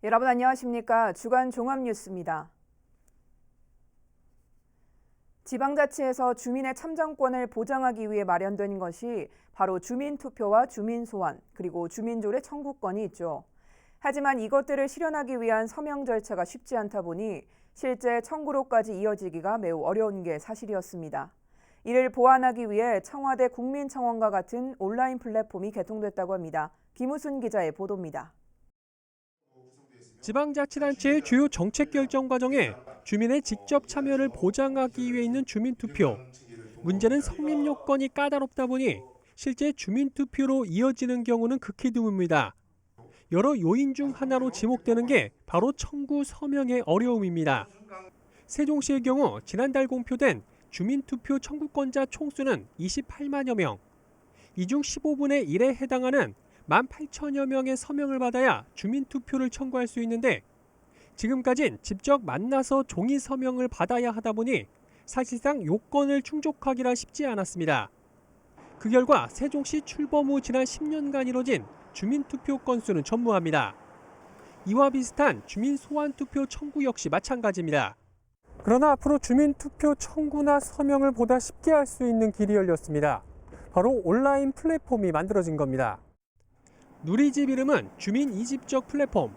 여러분 안녕하십니까? 주간 종합뉴스입니다. 지방자치에서 주민의 참정권을 보장하기 위해 마련된 것이 바로 주민투표와 주민소환, 그리고 주민조례 청구권이 있죠. 하지만 이것들을 실현하기 위한 서명 절차가 쉽지 않다 보니 실제 청구로까지 이어지기가 매우 어려운 게 사실이었습니다. 이를 보완하기 위해 청와대 국민청원과 같은 온라인 플랫폼이 개통됐다고 합니다. 김우순 기자의 보도입니다. 지방자치단체의 주요 정책 결정 과정에 주민의 직접 참여를 보장하기 위해 있는 주민투표. 문제는 성립 요건이 까다롭다 보니 실제 주민투표로 이어지는 경우는 극히 드뭅니다. 여러 요인 중 하나로 지목되는 게 바로 청구 서명의 어려움입니다. 세종시의 경우 지난달 공표된 주민투표 청구권자 총수는 28만여 명. 이 중 15분의 1에 해당하는 18,000여 명의 서명을 받아야 주민투표를 청구할 수 있는데 지금까진 직접 만나서 종이 서명을 받아야 하다 보니 사실상 요건을 충족하기란 쉽지 않았습니다. 그 결과 세종시 출범 후 지난 10년간 이뤄진 주민투표 건수는 전무합니다. 이와 비슷한 주민소환투표 청구 역시 마찬가지입니다. 그러나 앞으로 주민투표 청구나 서명을 보다 쉽게 할 수 있는 길이 열렸습니다. 바로 온라인 플랫폼이 만들어진 겁니다. 누리집 이름은 주민 이집적 플랫폼.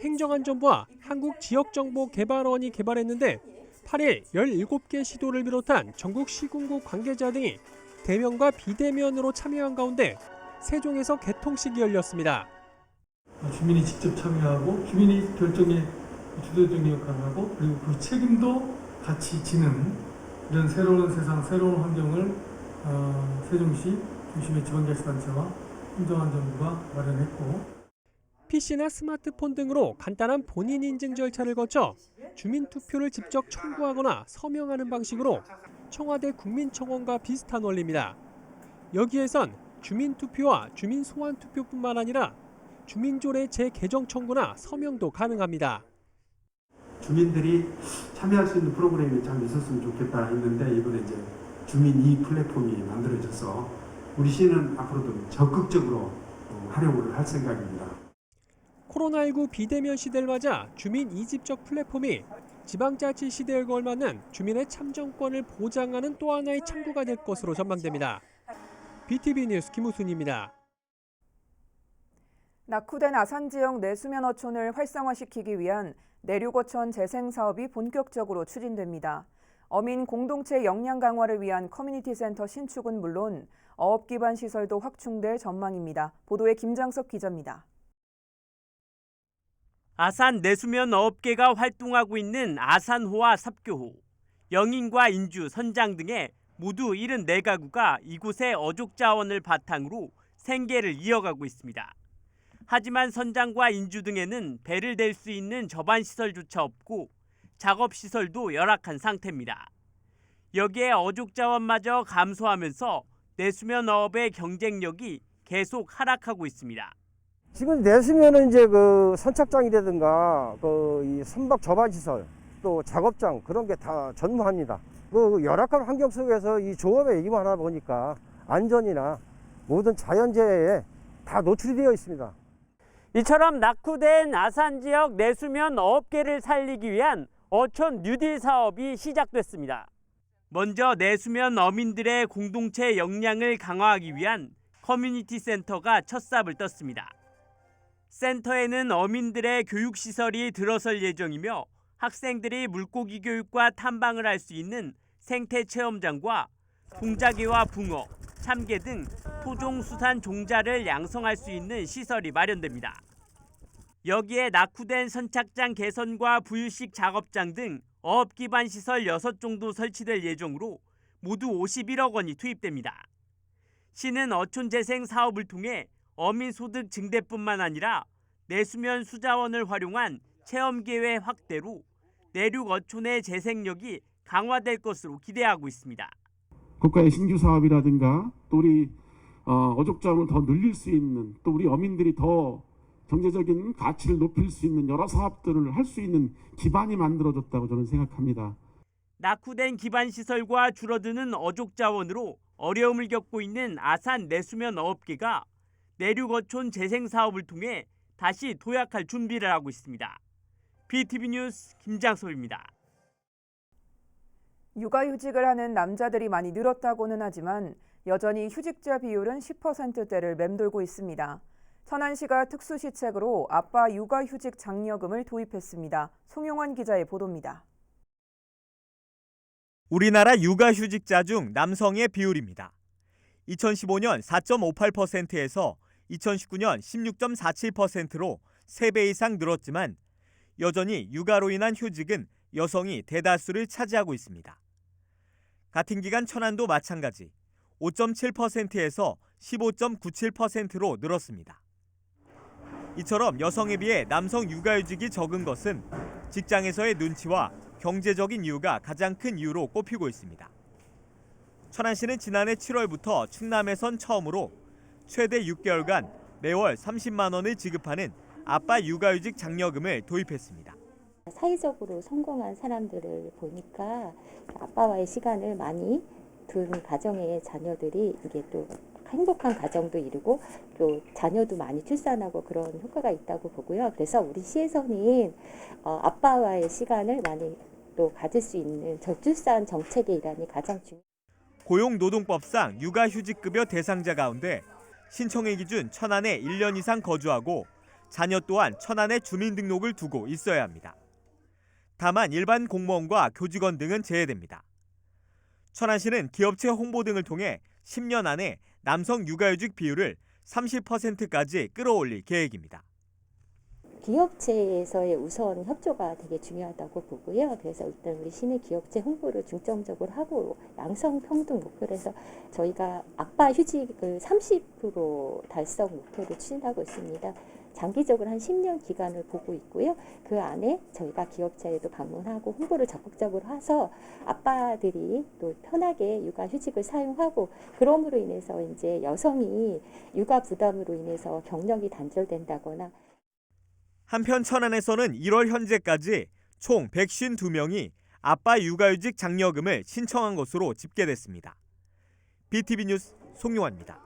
행정안전부와 한국지역정보개발원이 개발했는데 8일 17개 시도를 비롯한 전국 시군구 관계자 등이 대면과 비대면으로 참여한 가운데 세종에서 개통식이 열렸습니다. 주민이 직접 참여하고 주민이 결정에 주도적인 역할을 하고 그리고 그 책임도 같이 지는 이런 새로운 세상, 새로운 환경을 세종시 중심의 지방자치단체와 행정안전부가 마련했고 PC나 스마트폰 등으로 간단한 본인 인증 절차를 거쳐 주민투표를 직접 청구하거나 서명하는 방식으로 청와대 국민청원과 비슷한 원리입니다. 여기에선 주민투표와 주민소환투표뿐만 아니라 주민조례 재개정 청구나 서명도 가능합니다. 주민들이 참여할 수 있는 프로그램이 참 있었으면 좋겠다 했는데 이번에 이제 주민 이 플랫폼이 만들어져서 우리 시는 앞으로도 적극적으로 활용을 할 생각입니다. 코로나19 비대면 시대를 맞아 주민 이집적 플랫폼이 지방자치 시대에 걸맞는 주민의 참정권을 보장하는 또 하나의 창구가 될 것으로 전망됩니다. BTV 뉴스 김우순입니다. 낙후된 아산 지역 내수면 어촌을 활성화시키기 위한 내륙어촌 재생 사업이 본격적으로 추진됩니다. 어민 공동체 역량 강화를 위한 커뮤니티 센터 신축은 물론 어업 기반 시설도 확충될 전망입니다. 보도에 김장석 기자입니다. 아산 내수면 어업계가 활동하고 있는 아산호와 삽교호, 영인과 인주, 선장 등의 모두 74가구가 이곳의 어족 자원을 바탕으로 생계를 이어가고 있습니다. 하지만 선장과 인주 등에는 배를 댈 수 있는 접안시설조차 없고 작업시설도 열악한 상태입니다. 여기에 어족 자원마저 감소하면서 내수면 어업의 경쟁력이 계속 하락하고 있습니다. 지금 내수면은 이제 그 선착장이라든가 이 선박 접안 시설 또 작업장 그런 게 다 전무합니다. 그 열악한 환경 속에서 이 조업에 임하다 보니까 안전이나 모든 자연재해에 다 노출이 되어 있습니다. 이처럼 낙후된 아산 지역 내수면 어업계를 살리기 위한 어촌 뉴딜 사업이 시작됐습니다. 먼저 내수면 어민들의 공동체 역량을 강화하기 위한 커뮤니티 센터가 첫 삽을 떴습니다. 센터에는 어민들의 교육시설이 들어설 예정이며 학생들이 물고기 교육과 탐방을 할 수 있는 생태 체험장과 동자개와 붕어, 참개 등 토종 수산 종자를 양성할 수 있는 시설이 마련됩니다. 여기에 낙후된 선착장 개선과 부유식 작업장 등 어업 기반 시설 6종도 설치될 예정으로 모두 51억 원이 투입됩니다. 시는 어촌 재생 사업을 통해 어민 소득 증대뿐만 아니라 내수면 수자원을 활용한 체험 기회 확대로 내륙 어촌의 재생력이 강화될 것으로 기대하고 있습니다. 국가의 신규 사업이라든가 또 우리 어족 자원을 더 늘릴 수 있는 또 우리 어민들이 더 경제적인 가치를 높일 수 있는 여러 사업들을 할 수 있는 기반이 만들어졌다고 저는 생각합니다. 낙후된 기반 시설과 줄어드는 어족 자원으로 어려움을 겪고 있는 아산 내수면 어업계가 내륙 어촌 재생 사업을 통해 다시 도약할 준비를 하고 있습니다. BTV 뉴스 김장섭입니다. 육아휴직을 하는 남자들이 많이 늘었다고는 하지만 여전히 휴직자 비율은 10%대를 맴돌고 있습니다. 천안시가 특수시책으로 아빠 육아휴직 장려금을 도입했습니다. 송용원 기자의 보도입니다. 우리나라 육아휴직자 중 남성의 비율입니다. 2015년 4.58%에서 2019년 16.47%로 3배 이상 늘었지만 여전히 육아로 인한 휴직은 여성이 대다수를 차지하고 있습니다. 같은 기간 천안도 마찬가지 5.7%에서 15.97%로 늘었습니다. 이처럼 여성에 비해 남성 육아휴직이 적은 것은 직장에서의 눈치와 경제적인 이유가 가장 큰 이유로 꼽히고 있습니다. 천안시는 지난해 7월부터 충남에선 처음으로 최대 6개월간 매월 30만 원을 지급하는 아빠 육아휴직 장려금을 도입했습니다. 사회적으로 성공한 사람들을 보니까 아빠와의 시간을 많이 둔 가정의 자녀들이 이게 또 행복한 가정도 이루고 또 자녀도 많이 출산하고 그런 효과가 있다고 보고요. 그래서 우리 시에서는 아빠와의 시간을 많이 또 가질 수 있는 저출산 정책의 일환이 가장 중요합니다. 고용노동법상 육아휴직급여 대상자 가운데 신청일 기준 천안에 1년 이상 거주하고 자녀 또한 천안에 주민등록을 두고 있어야 합니다. 다만 일반 공무원과 교직원 등은 제외됩니다. 천안시는 기업체 홍보 등을 통해 10년 안에 남성 육아휴직 비율을 30%까지 끌어올릴 계획입니다. 기업체에서의 우선 협조가 되게 중요하다고 보고요. 그래서 일단 우리 시내 기업체 홍보를 중점적으로 하고 양성 평등 목표로 해서 저희가 아빠 휴직을 30% 달성 목표를 추진하고 있습니다. 장기적으로 한 10년 기간을 보고 있고요. 그 안에 저희가 기업체에도 방문하고 홍보를 적극적으로 해서 아빠들이 또 편하게 육아휴직을 사용하고 그럼으로 인해서 이제 여성이 육아 부담으로 인해서 경력이 단절된다거나 한편 천안에서는 1월 현재까지 총 152명이 아빠 육아휴직 장려금을 신청한 것으로 집계됐습니다. BTV 뉴스 송용환입니다.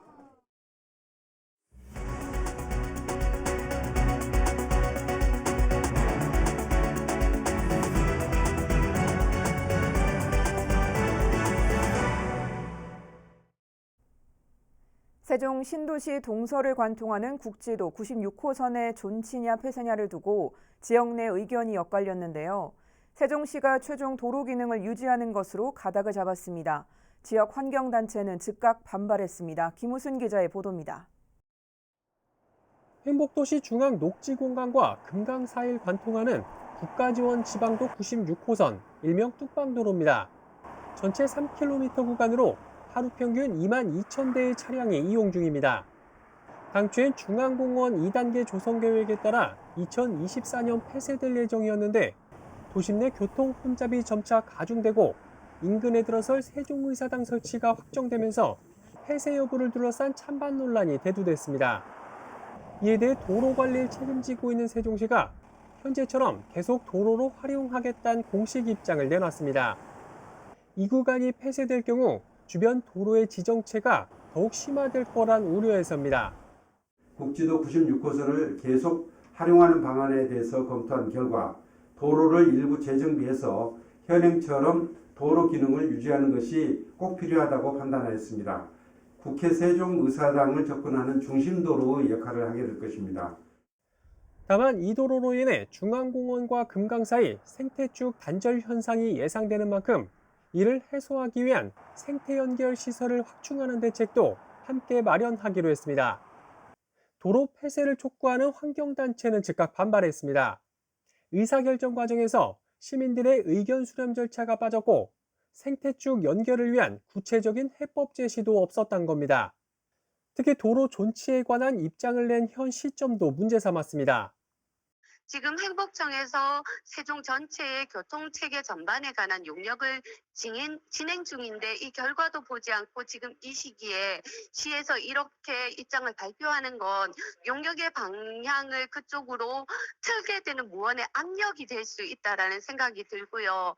세종 신도시 동서를 관통하는 국지도 96호선의 존치냐 폐쇄냐를 두고 지역 내 의견이 엇갈렸는데요. 세종시가 최종 도로 기능을 유지하는 것으로 가닥을 잡았습니다. 지역 환경단체는 즉각 반발했습니다. 김우순 기자의 보도입니다. 행복도시 중앙 녹지공간과 금강 사이를 관통하는 국가지원 지방도 96호선, 일명 뚝방도로입니다. 전체 3km 구간으로 하루 평균 2만 2천 대의 차량이 이용 중입니다. 당초엔 중앙공원 2단계 조성 계획에 따라 2024년 폐쇄될 예정이었는데 도심 내 교통 혼잡이 점차 가중되고 인근에 들어설 세종의사당 설치가 확정되면서 폐쇄 여부를 둘러싼 찬반 논란이 대두됐습니다. 이에 대해 도로 관리를 책임지고 있는 세종시가 현재처럼 계속 도로로 활용하겠다는 공식 입장을 내놨습니다. 이 구간이 폐쇄될 경우 주변 도로의 지정체가 더욱 심화될 거란 우려에서입니다. 국지도 96호선을 계속 활용하는 방안에 대해서 검토한 결과 도로를 일부 재정비해서 현행처럼 도로 기능을 유지하는 것이 꼭 필요하다고 판단하였습니다. 국회 세종의사당을 접근하는 중심도로의 역할을 하게 될 것입니다. 다만 이 도로로 인해 중앙공원과 금강 사이 생태축 단절 현상이 예상되는 만큼 이를 해소하기 위한 생태 연결 시설을 확충하는 대책도 함께 마련하기로 했습니다. 도로 폐쇄를 촉구하는 환경단체는 즉각 반발했습니다. 의사결정 과정에서 시민들의 의견 수렴 절차가 빠졌고 생태축 연결을 위한 구체적인 해법 제시도 없었던 겁니다. 특히 도로 존치에 관한 입장을 낸 현 시점도 문제 삼았습니다. 지금 행복청에서 세종 전체의 교통체계 전반에 관한 용역을 진행 중인데 이 결과도 보지 않고 지금 이 시기에 시에서 이렇게 입장을 발표하는 건 용역의 방향을 그쪽으로 틀게 되는 무언의 압력이 될 수 있다라는 생각이 들고요.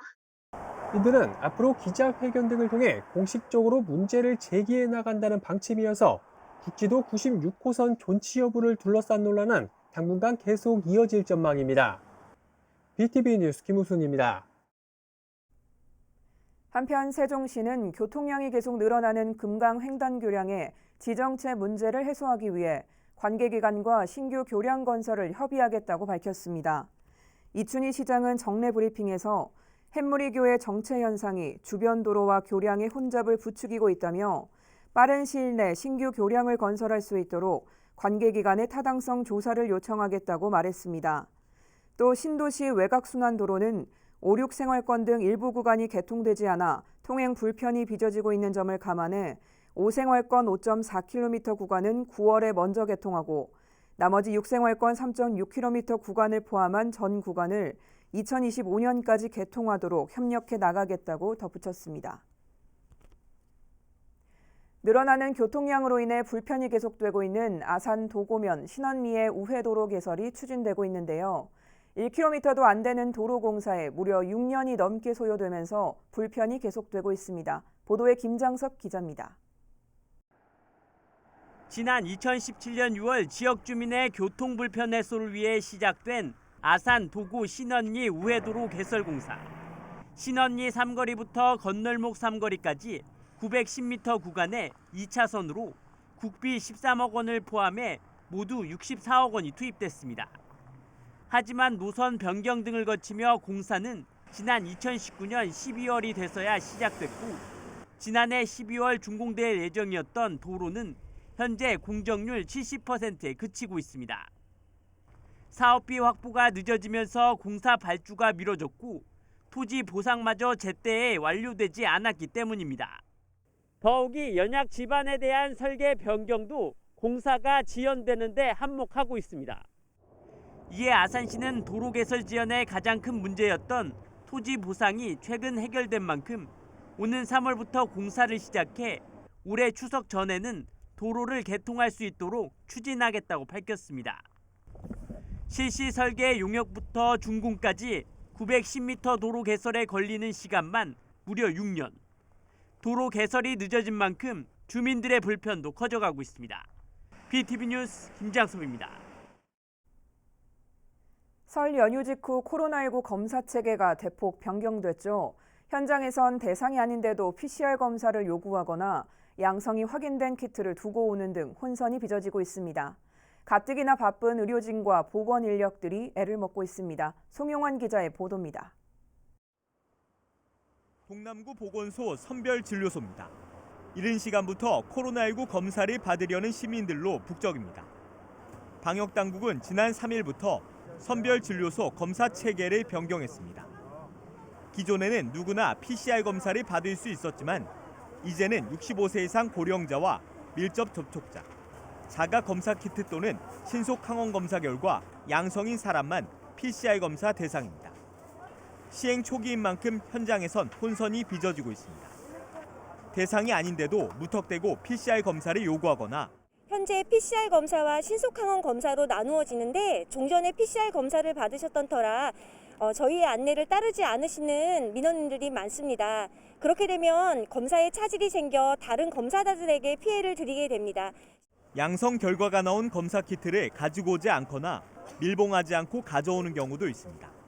이들은 앞으로 기자회견 등을 통해 공식적으로 문제를 제기해 나간다는 방침이어서 국지도 96호선 존치 여부를 둘러싼 논란은 당분간 계속 이어질 전망입니다. BTV 뉴스 김우순입니다. 한편 세종시는 교통량이 계속 늘어나는 금강 횡단교량의 지정체 문제를 해소하기 위해 관계기관과 신규 교량 건설을 협의하겠다고 밝혔습니다. 이춘희 시장은 정례 브리핑에서 햇무리교의 정체 현상이 주변 도로와 교량의 혼잡을 부추기고 있다며 빠른 시일 내 신규 교량을 건설할 수 있도록 관계기관의 타당성 조사를 요청하겠다고 말했습니다. 또 신도시 외곽순환도로는 5, 6 생활권 등 일부 구간이 개통되지 않아 통행 불편이 빚어지고 있는 점을 감안해 5생활권 5.4km 구간은 9월에 먼저 개통하고 나머지 6생활권 3.6km 구간을 포함한 전 구간을 2025년까지 개통하도록 협력해 나가겠다고 덧붙였습니다. 늘어나는 교통량으로 인해 불편이 계속되고 있는 아산 도고면 신원리의 우회도로 개설이 추진되고 있는데요. 1km도 안 되는 도로 공사에 무려 6년이 넘게 소요되면서 불편이 계속되고 있습니다. 보도에 김장섭 기자입니다. 지난 2017년 6월 지역 주민의 교통 불편 해소를 위해 시작된 아산 도구 신원리 우회도로 개설 공사. 신원리 삼거리부터 건널목 삼거리까지 910m 구간에 2차선으로 국비 13억 원을 포함해 모두 64억 원이 투입됐습니다. 하지만 노선 변경 등을 거치며 공사는 지난 2019년 12월이 돼서야 시작됐고 지난해 12월 준공될 예정이었던 도로는 현재 공정률 70%에 그치고 있습니다. 사업비 확보가 늦어지면서 공사 발주가 미뤄졌고 토지 보상마저 제때에 완료되지 않았기 때문입니다. 더욱이 연약 지반에 대한 설계 변경도 공사가 지연되는 데 한몫하고 있습니다. 이에 아산시는 도로 개설 지연의 가장 큰 문제였던 토지 보상이 최근 해결된 만큼 오는 3월부터 공사를 시작해 올해 추석 전에는 도로를 개통할 수 있도록 추진하겠다고 밝혔습니다. 실시 설계 용역부터 준공까지 910m 도로 개설에 걸리는 시간만 무려 6년. 도로 개설이 늦어진 만큼 주민들의 불편도 커져가고 있습니다. BTV 뉴스 김장섭입니다. 설 연휴 직후 코로나19 검사 체계가 대폭 변경됐죠. 현장에선 대상이 아닌데도 PCR 검사를 요구하거나 양성이 확인된 키트를 두고 오는 등 혼선이 빚어지고 있습니다. 가뜩이나 바쁜 의료진과 보건 인력들이 애를 먹고 있습니다. 송용환 기자의 보도입니다. 동남구 보건소 선별진료소입니다. 이른 시간부터 코로나19 검사를 받으려는 시민들로 북적입니다. 방역당국은 지난 3일부터 선별진료소 검사 체계를 변경했습니다. 기존에는 누구나 PCR 검사를 받을 수 있었지만 이제는 65세 이상 고령자와 밀접 접촉자, 자가 검사 키트 또는 신속 항원 검사 결과 양성인 사람만 PCR 검사 대상입니다. 시행 초기인 만큼 현장에선 혼선이 빚어지고 있습니다. 대상이 아닌데도 무턱대고 PCR 검사를 요구하거나 현재 PCR 검사와 신속항원 검사로 나누어지는데 종전에 PCR 검사를 받으셨던 터라 저희의 안내를 따르지 않으시는 민원인들이 많습니다. 그렇게 되면 검사에 차질이 생겨 다른 검사자들에게 피해를 드리게 됩니다. 양성 결과가 나온 검사 키트를 가지고 오지 않거나 밀봉하지 않고 가져오는 경우도 있습니다.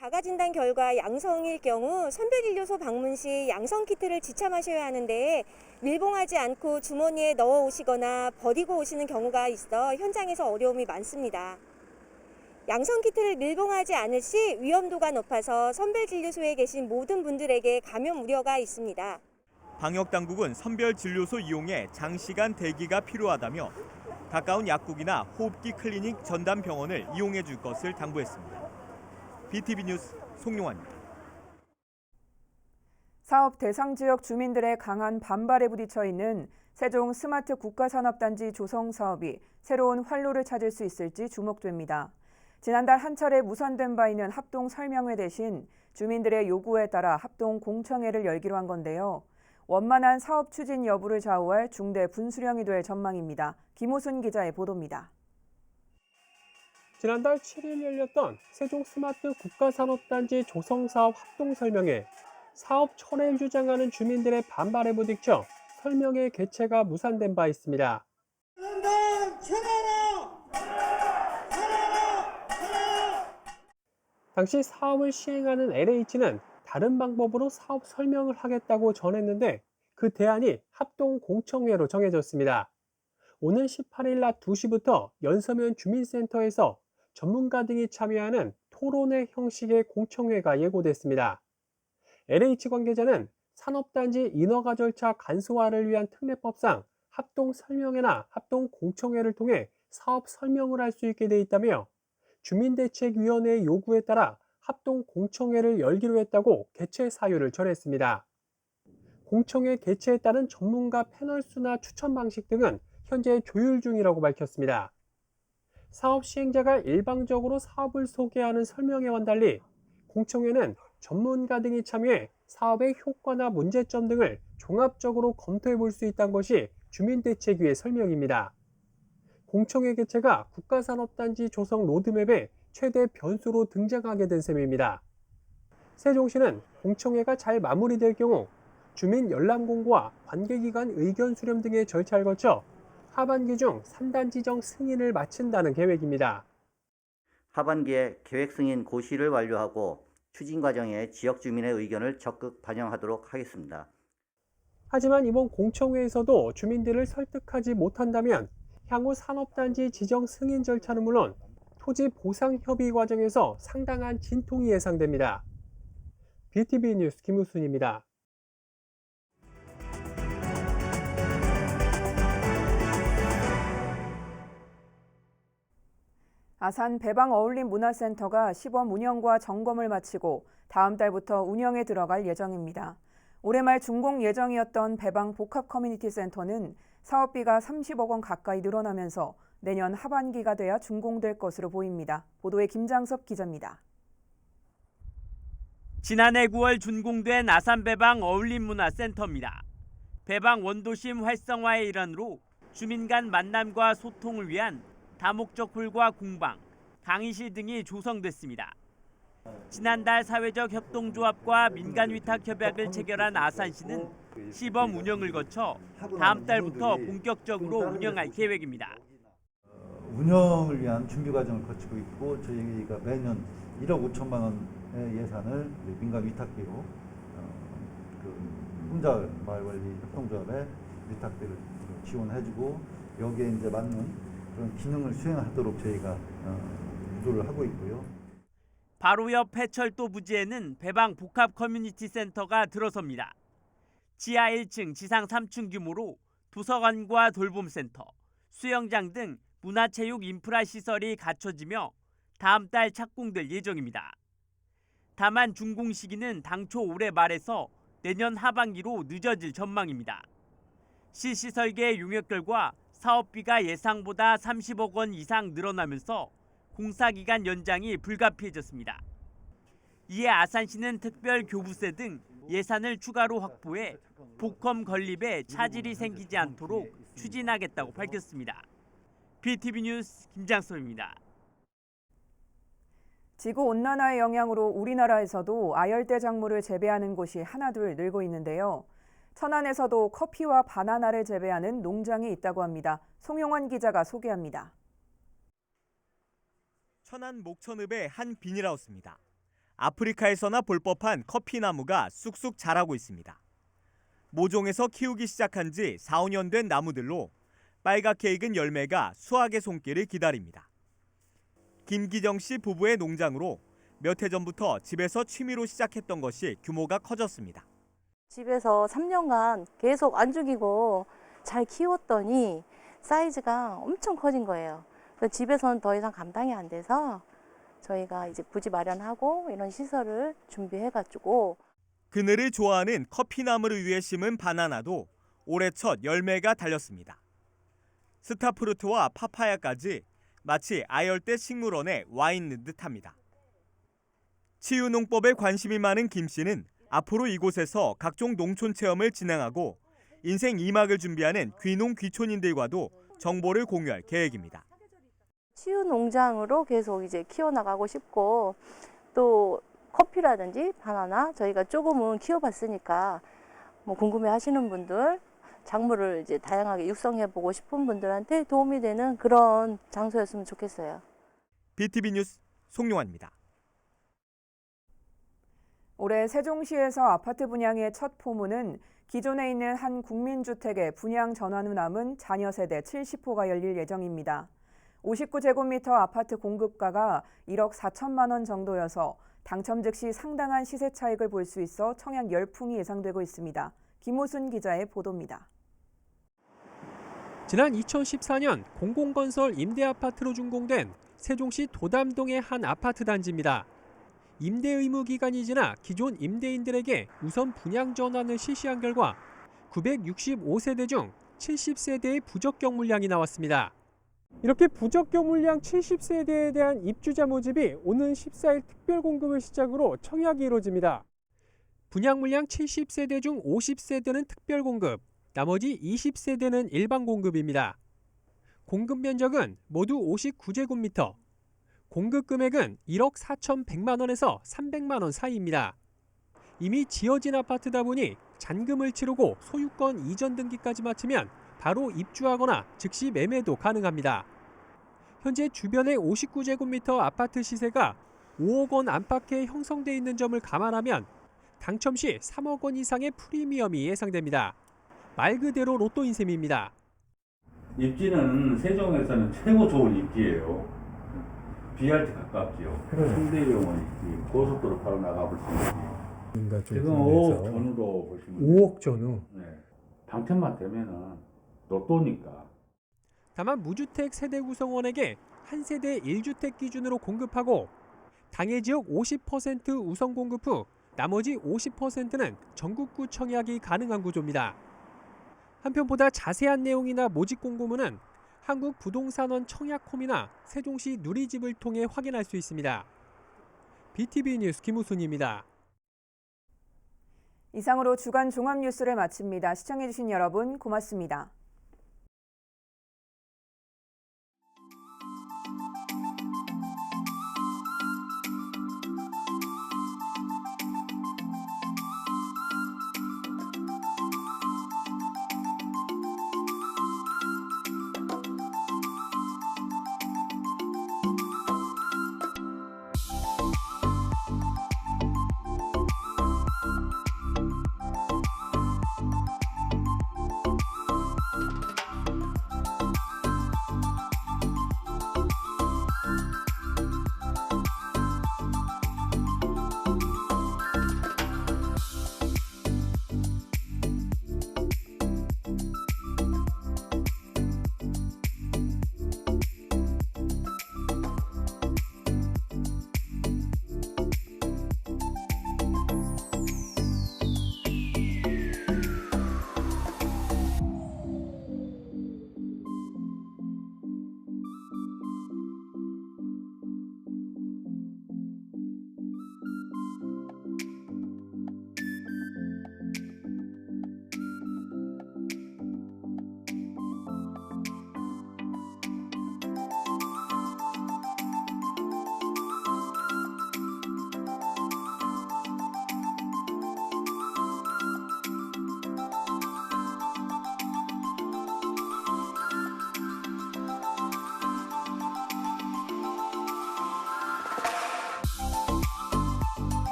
자가진단 결과 양성일 경우 선별진료소 방문 시 양성 키트를 지참하셔야 하는데 밀봉하지 않고 주머니에 넣어 오시거나 버리고 오시는 경우가 있어 현장에서 어려움이 많습니다. 양성 키트를 밀봉하지 않을 시 위험도가 높아서 선별진료소에 계신 모든 분들에게 감염 우려가 있습니다. 방역당국은 선별진료소 이용에 장시간 대기가 필요하다며 가까운 약국이나 호흡기 클리닉 전담병원을 이용해 줄 것을 당부했습니다. BTV 뉴스 송용환입니다. 사업 대상 지역 주민들의 강한 반발에 부딪혀 있는 세종 스마트 국가산업단지 조성 사업이 새로운 활로를 찾을 수 있을지 주목됩니다. 지난달 한 차례 무산된 바 있는 합동 설명회 대신 주민들의 요구에 따라 합동 공청회를 열기로 한 건데요. 원만한 사업 추진 여부를 좌우할 중대 분수령이 될 전망입니다. 김호순 기자의 보도입니다. 지난달 7일 열렸던 세종 스마트 국가산업단지 조성사업 합동설명회. 사업 철회를 주장하는 주민들의 반발에 부딪혀 설명회 개최가 무산된 바 있습니다. 당시 사업을 시행하는 LH는 다른 방법으로 사업 설명을 하겠다고 전했는데 그 대안이 합동공청회로 정해졌습니다. 오는 18일 낮 2시부터 연서면 주민센터에서 전문가 등이 참여하는 토론회 형식의 공청회가 예고됐습니다. LH 관계자는 산업단지 인허가 절차 간소화를 위한 특례법상 합동설명회나 합동공청회를 통해 사업 설명을 할 수 있게 돼 있다며 주민대책위원회의 요구에 따라 합동공청회를 열기로 했다고 개최 사유를 전했습니다. 공청회 개최에 따른 전문가 패널 수나 추천 방식 등은 현재 조율 중이라고 밝혔습니다. 사업 시행자가 일방적으로 사업을 소개하는 설명회와는 달리 공청회는 전문가 등이 참여해 사업의 효과나 문제점 등을 종합적으로 검토해 볼 수 있다는 것이 주민대책위의 설명입니다. 공청회 개최가 국가산업단지 조성 로드맵의 최대 변수로 등장하게 된 셈입니다. 세종시는 공청회가 잘 마무리될 경우 주민 열람 공고와 관계기관 의견 수렴 등의 절차를 거쳐 하반기 중 3단 지정 승인을 마친다는 계획입니다. 하반기에 계획 승인 고시를 완료하고 추진 과정에 지역 주민의 의견을 적극 반영하도록 하겠습니다. 하지만 이번 공청회에서도 주민들을 설득하지 못한다면 향후 산업단지 지정 승인 절차는 물론 토지 보상 협의 과정에서 상당한 진통이 예상됩니다. BTV 뉴스 김우순입니다. 아산 배방 어울림 문화센터가 시범 운영과 점검을 마치고 다음 달부터 운영에 들어갈 예정입니다. 올해 말 준공 예정이었던 배방 복합 커뮤니티 센터는 사업비가 30억 원 가까이 늘어나면서 내년 하반기가 돼야 준공될 것으로 보입니다. 보도에 김장섭 기자입니다. 지난해 9월 준공된 아산 배방 어울림 문화센터입니다. 배방 원도심 활성화의 일환으로 주민 간 만남과 소통을 위한 다목적 홀과 공방, 강의실 등이 조성됐습니다. 지난달 사회적 협동조합과 민간위탁 협약을 체결한 아산시는 시범 운영을 거쳐 다음 달부터 본격적으로 운영할 계획입니다. 운영을 위한 준비 과정을 거치고 있고 저희가 매년 1억 5천만 원의 예산을 민간 위탁비로 혼자 마을관리 협동조합에 위탁비를 지원해주고 여기에 이제 맞는 그런 기능을 수행하도록 저희가 유도를 하고 있고요. 바로 옆 해철도 부지에는 배방 복합 커뮤니티 센터가 들어섭니다. 지하 1층, 지상 3층 규모로 도서관과 돌봄센터, 수영장 등 문화체육 인프라 시설이 갖춰지며 다음 달 착공될 예정입니다. 다만 준공 시기는 당초 올해 말에서 내년 하반기로 늦어질 전망입니다. 시 시설계 용역 결과 사업비가 예상보다 30억 원 이상 늘어나면서 공사기간 연장이 불가피해졌습니다. 이에 아산시는 특별 교부세 등 예산을 추가로 확보해 복컴 건립에 차질이 생기지 않도록 추진하겠다고 밝혔습니다. BTV 뉴스 김장섭입니다. 지구온난화의 영향으로 우리나라에서도 아열대 작물을 재배하는 곳이 하나둘 늘고 있는데요. 천안에서도 커피와 바나나를 재배하는 농장이 있다고 합니다. 송용원 기자가 소개합니다. 천안 목천읍의 한 비닐하우스입니다. 아프리카에서나 볼 법한 커피나무가 쑥쑥 자라고 있습니다. 모종에서 키우기 시작한 지 4, 5년 된 나무들로 빨갛게 익은 열매가 수확의 손길을 기다립니다. 김기정 씨 부부의 농장으로 몇 해 전부터 집에서 취미로 시작했던 것이 규모가 커졌습니다. 집에서 3년간 계속 안 죽이고 잘 키웠더니 사이즈가 엄청 커진 거예요. 그래서 집에서는 더 이상 감당이 안 돼서 저희가 이제 부지 마련하고 이런 시설을 준비해가지고. 그늘을 좋아하는 커피나무를 위해 심은 바나나도 올해 첫 열매가 달렸습니다. 스타프루트와 파파야까지 마치 아열대 식물원에 와 있는 듯합니다. 치유농법에 관심이 많은 김 씨는 앞으로 이곳에서 각종 농촌 체험을 진행하고 인생 2막을 준비하는 귀농 귀촌인들과도 정보를 공유할 계획입니다. 치유 농장으로 계속 이제 키워나가고 싶고 또 커피라든지 바나나 저희가 조금은 키워봤으니까 뭐 궁금해하시는 분들 작물을 이제 다양하게 육성해보고 싶은 분들한테 도움이 되는 그런 장소였으면 좋겠어요. BTV 뉴스 송용환입니다. 올해 세종시에서 아파트 분양의 첫 포문은 기존에 있는 한 국민주택의 분양 전환 후 남은 자녀 세대 70호가 열릴 예정입니다. 59제곱미터 아파트 공급가가 1억 4천만 원 정도여서 당첨 즉시 상당한 시세 차익을 볼 수 있어 청약 열풍이 예상되고 있습니다. 김호순 기자의 보도입니다. 지난 2014년 공공건설 임대아파트로 준공된 세종시 도담동의 한 아파트 단지입니다. 임대 의무 기간이 지나 기존 임대인들에게 우선 분양 전환을 실시한 결과 965세대 중 70세대의 부적격 물량이 나왔습니다. 이렇게 부적격 물량 70세대에 대한 입주자 모집이 오는 14일 특별 공급을 시작으로 청약이 이루어집니다. 분양 물량 70세대 중 50세대는 특별 공급, 나머지 20세대는 일반 공급입니다. 공급 면적은 모두 59제곱미터, 공급 금액은 1억 4,100만 원에서 300만 원 사이입니다. 이미 지어진 아파트다 보니 잔금을 치르고 소유권 이전 등기까지 마치면 바로 입주하거나 즉시 매매도 가능합니다. 현재 주변의 59제곱미터 아파트 시세가 5억 원 안팎에 형성돼 있는 점을 감안하면 당첨 시 3억 원 이상의 프리미엄이 예상됩니다. 말 그대로 로또인 셈입니다. 입지는 세종에서는 최고 좋은 입지예요. BRT 가깝지요. 홍대병원 입지, 고속도로 바로 나가볼 수 있지. 지금 5억 전후로 보시면 5억 전후. 네. 당첨만 되면은 로또니까. 다만 무주택 세대 구성원에게 한 세대 1주택 기준으로 공급하고 당해 지역 50% 우선 공급 후 나머지 50%는 전국구 청약이 가능한 구조입니다. 한편 보다 자세한 내용이나 모집 공고문은 한국부동산원 청약홈이나 세종시 누리집을 통해 확인할 수 있습니다. BTV 뉴스 김우순입니다. 이상으로 주간 종합 뉴스를 마칩니다. 시청해주신 여러분 고맙습니다.